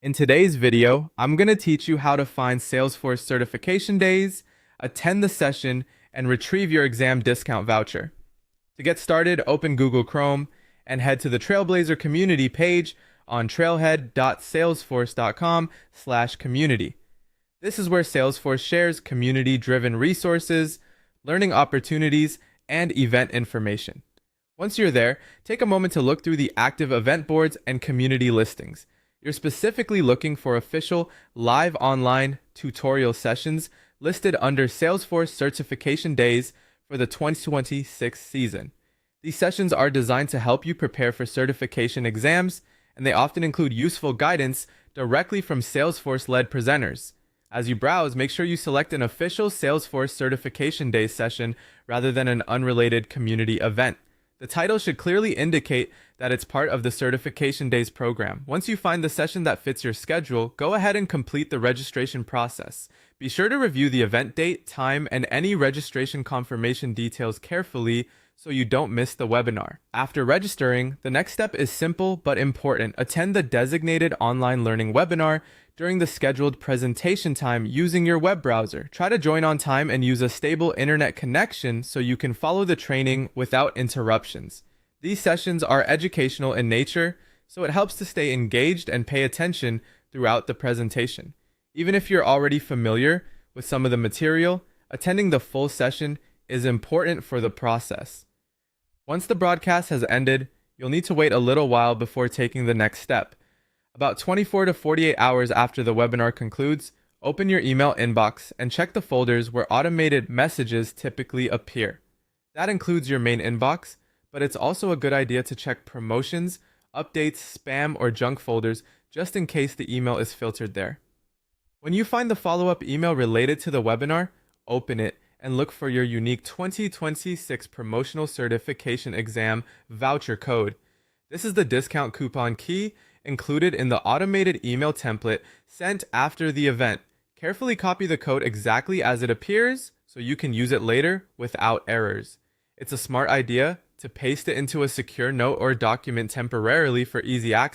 In today's video, I'm going to teach you how to find Salesforce certification days, attend the session, and retrieve your exam discount voucher. To get started, open Google Chrome and head to the Trailblazer community page on trailhead.salesforce.com/community. This is where Salesforce shares community-driven resources, learning opportunities, and event information. Once you're there, take a moment to look through the active event boards and community listings. You're specifically looking for official live online tutorial sessions listed under Salesforce certification days for the 2026 season. These sessions are designed to help you prepare for certification exams, and they often include useful guidance directly from Salesforce-led presenters. As you browse, make sure you select an official Salesforce certification day session rather than an unrelated community event. The title should clearly indicate that it's part of the Certification Days program. Once you find the session that fits your schedule, go ahead and complete the registration process. Be sure to review the event date, time, and any registration confirmation details carefully so you don't miss the webinar. After registering, the next step is simple but important. Attend the designated online learning webinar during the scheduled presentation time using your web browser. Try to join on time and use a stable internet connection so you can follow the training without interruptions. These sessions are educational in nature, so it helps to stay engaged and pay attention throughout the presentation. Even if you're already familiar with some of the material, attending the full session is important for the process. Once the broadcast has ended, you'll need to wait a little while before taking the next step. About 24 to 48 hours after the webinar concludes, open your email inbox and check the folders where automated messages typically appear. That includes your main inbox, but it's also a good idea to check promotions, updates, spam, or junk folders just in case the email is filtered there. When you find the follow-up email related to the webinar, open it and look for your unique 2026 promotional certification exam voucher code. This is the discount coupon key included in the automated email template sent after the event. Carefully copy the code exactly as it appears so you can use it later without errors. It's a smart idea to paste it into a secure note or document temporarily for easy access.